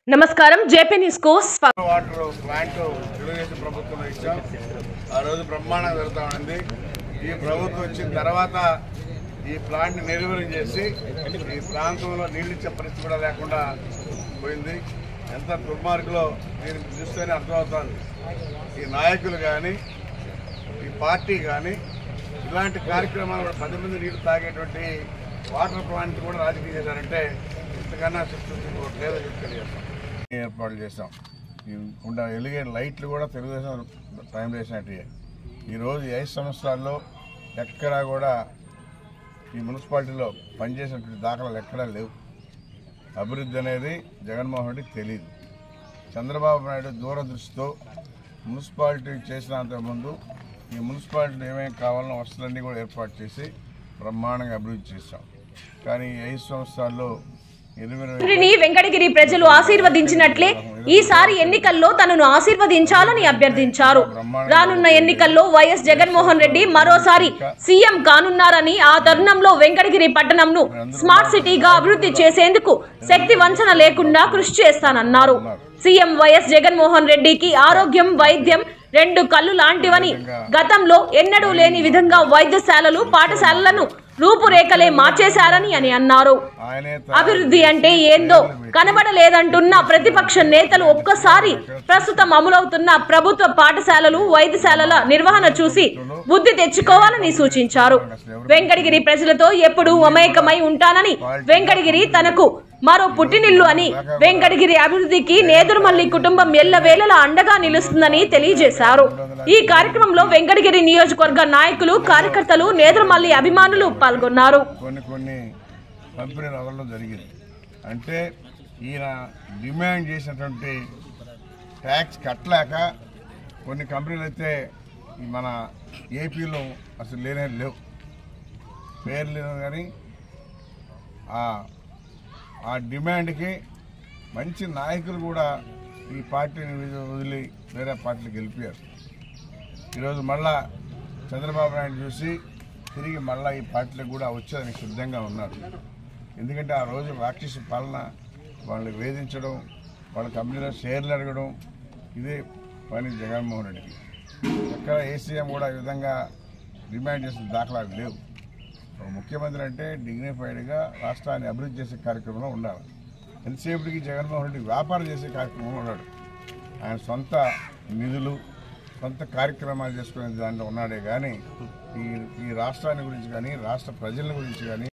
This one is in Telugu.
నమస్కారం జేపీ న్యూస్ కు వాటర్ ప్లాంట్ తెలుగుదేశం ప్రభుత్వం ఇచ్చాం. ఆ రోజు బ్రహ్మాండంగా జరుగుతూ ఉంది. ఈ ప్రభుత్వం వచ్చిన తర్వాత ఈ ప్లాంట్ నిర్వహణ చేసి ఈ ప్రాంతంలో నీళ్ళు ఇచ్చే పరిస్థితి కూడా లేకుండా పోయింది. ఎంత దుర్మార్గులో నేను చూస్తేనే అర్థమవుతుంది. ఈ నాయకులు కానీ ఈ పార్టీ కానీ ఇలాంటి కార్యక్రమాలు కూడా 10 మంది నీళ్లు తాగేటువంటి వాటర్ ప్లాంట్ కూడా రాజకీయం చేశారంటే ఇంతకన్నా శక్తి లేదని చెప్పి తెలియజేస్తాం. ఏర్పాట్లు చేస్తాం. వెలిగే లైట్లు కూడా తెలుగుదేశం టైం వేసినట్టు. ఈరోజు 5 సంవత్సరాల్లో ఎక్కడా కూడా ఈ మున్సిపాలిటీలో పనిచేసినటువంటి దాఖలాలు ఎక్కడా లేవు. అభివృద్ధి అనేది జగన్మోహన్ రెడ్డికి తెలియదు. చంద్రబాబు నాయుడు దూరదృష్టితో మున్సిపాలిటీ చేసినంత ముందు ఈ మున్సిపాలిటీలో ఏమేమి కావాలనో వసతులన్నీ కూడా ఏర్పాటు చేసి బ్రహ్మాండంగా అభివృద్ధి చేశాం. కానీ 5 సంవత్సరాల్లో వెంకటగిరి ప్రజలు ఆశీర్వదించినట్లే ఈసారి ఎన్నికల్లో తనను ఆశీర్వదించాలని అభ్యర్థించారు. రానున్న ఎన్నికల్లో వైఎస్ జగన్మోహన్ రెడ్డి మరోసారి సీఎం కానున్నారని, ఆ తరుణంలో వెంకటగిరి పట్టణంను స్మార్ట్ సిటీగా అభివృద్ధి చేసేందుకు శక్తి వంచన లేకుండా కృషి చేస్తానన్నారు. సీఎం వైఎస్ జగన్మోహన్ రెడ్డికి ఆరోగ్యం, వైద్యం 2 కళ్ళు లాంటివని, గతంలో ఎన్నడూ లేని విధంగా వైద్యశాలలు, పాఠశాలలను రూపురేఖలే మార్చేశారని అన్నారు. అభివృద్ధి అంటే ఏందో కనబడలేదంటున్న ప్రతిపక్ష నేతలు ఒక్కసారి ప్రస్తుతం అమలవుతున్న ప్రభుత్వ పాఠశాలలు, వైద్యశాలల నిర్వహణ చూసి బుద్ధి తెచ్చుకోవాలని సూచించారు. వెంకటగిరి ప్రజలతో ఎప్పుడూ మమేకమై ఉంటానని, వెంకటగిరి తనకు మరో పుట్టినిల్లు అని, వెంకటగిరి అభివృద్ధికి నేదురుమల్లి కుటుంబం ఎల్లవేళలా అండగా నిలుస్తుందని తెలియజేశారు. ఈ కార్యక్రమంలో వెంకటగిరి నియోజకవర్గ నాయకులు, కార్యకర్తలు, నేదురుమల్లి అభిమానులు పాల్గొన్నారు. కొన్ని కంపెనీలు అమలు జరిగింది అంటే ఈయన డిమాండ్ చేసినటువంటి ట్యాక్స్ కట్టలేక కొన్ని కంపెనీలు అయితే మన ఏపీలో అసలు లేవు, పేర్లు లేవు. కానీ ఆ డిమాండ్కి మంచి నాయకులు కూడా ఈ పార్టీని వదిలి వేరే పార్టీలకు వెళ్ళిపోయారు. ఈరోజు మళ్ళా చంద్రబాబు నాయుడు చూసి తిరిగి మళ్ళీ ఈ పార్టీలకు కూడా వచ్చేదానికి సిద్ధంగా ఉన్నారు. ఎందుకంటే ఆ రోజు రాక్షస పాలన, వాళ్ళని వేధించడం, వాళ్ళ కంపెనీలో షేర్లు అడగడం, ఇదే పని జగన్మోహన్ రెడ్డికి. ఎక్కడ ఏసీఎం కూడా ఈ విధంగా డిమాండ్ చేసిన దాఖలాలు లేవు. ఒక ముఖ్యమంత్రి అంటే డిగ్నిఫైడ్గా రాష్ట్రాన్ని అభివృద్ధి చేసే కార్యక్రమంలో ఉండాలి. ఎంతసేపటికి జగన్మోహన్ రెడ్డి వ్యాపారం చేసే కార్యక్రమంలో ఉన్నాడు. ఆయన సొంత నిధులు, సొంత కార్యక్రమాలు చేసుకునే దాంట్లో ఉన్నాడే కానీ ఈ రాష్ట్రాన్ని గురించి కానీ, రాష్ట్ర ప్రజల గురించి కానీ